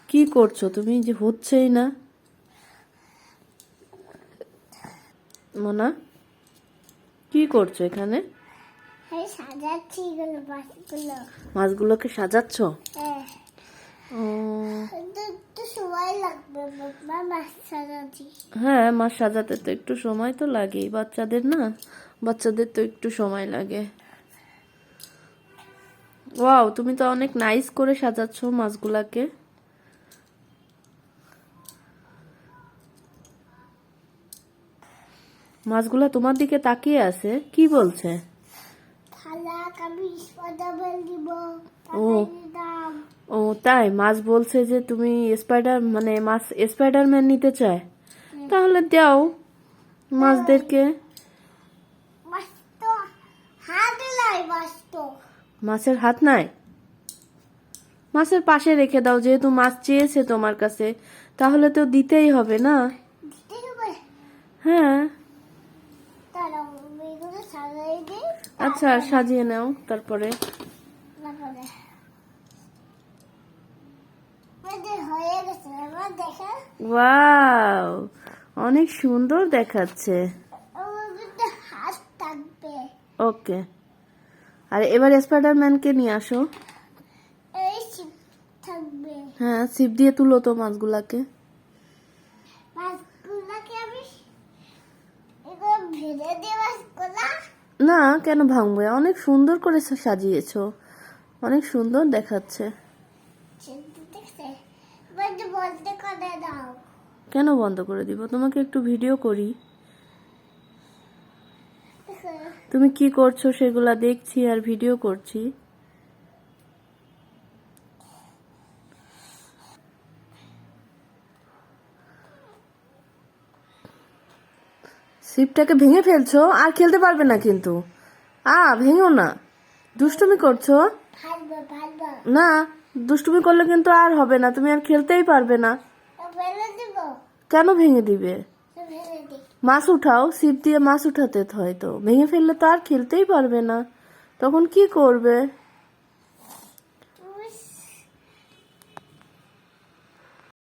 কি করছো তুমি? যে হচ্ছেই না। মোনা, কি করছো এখানে? সাজাচ্ছি মাছগুলো। মাছগুলোকে সাজাচ্ছ? হ্যাঁ, ও, একটু সময় লাগবে বাবা মাছ সাজাচ্ছি। হ্যাঁ, মাছ সাজাতে তো একটু সময় তো লাগেই, বাচ্চাদের না, বাচ্চাদের তো একটু সময় লাগে। ওয়াও, তুমি তো অনেক নাইস করে সাজাচ্ছ মাছগুলাকে। মাছগুলা তোমার দিকে তাকিয়ে আছে, কি বলছে? থালা আমি স্পাইডারম্যান দিব। ও, ও তাই? মাছ বলছে যে তুমি মাছ স্পাইডারম্যান নিতে চায়, তাহলে দাও মাছদেরকে। মাছ তো হাত নাই, মাছ তো মাছের হাত নাই? মাছের পাশে রেখে দাও, যেহেতু মাছ চেয়েছে তোমার কাছে, তাহলে তো দিতেই হবে না? দিতে হবে। হ্যাঁ। তারাও এগুলো সাজাই দিই। আচ্ছা, সাজিয়ে নাও তারপরে। তারপরে হয়ে গেছে, এবার দেখা। ওয়াও, অনেক সুন্দর দেখাচ্ছে। আমার কিন্তু হাত থাকবে। ওকে, আর এবার স্পাইডারম্যানকে নিয়ে আসো। এই শিপ থাকবে। হ্যাঁ, ছিপ দিয়ে তুলো তো মাছগুলাকে। মাছগুলোকে আমি এগুলো ভেজে দিয়ে মাছগুলা। না, কেন ভাঙবে? অনেক সুন্দর করে সাজিয়েছো, অনেক সুন্দর দেখাচ্ছে। দেখছে এবার বলতে করে দাও। কেন বন্ধ করে দিব? তোমাকে একটু ভিডিও করি, তুমি কি করছো সেগুলা দেখছি আর ভিডিও করছি। ছিপটাকে ভেঙে ফেলছো, আর খেলতে পারবে না কিন্তু। ভেঙো না, দুষ্টুমি করছো। ভাজবো ভাজবো। না, দুষ্টুমি করলে কিন্তু আর হবে না, তুমি আর খেলতেই পারবে না। ফেলে দিব। কেন ভেঙে দিবে? ফেলে দিই। মাছ উঠাও, ছিপ দিয়ে মাছ উঠাতে হয়, তো ভেঙে ফেললে তো আর খেলতেই পারবে না, তখন কি করবে?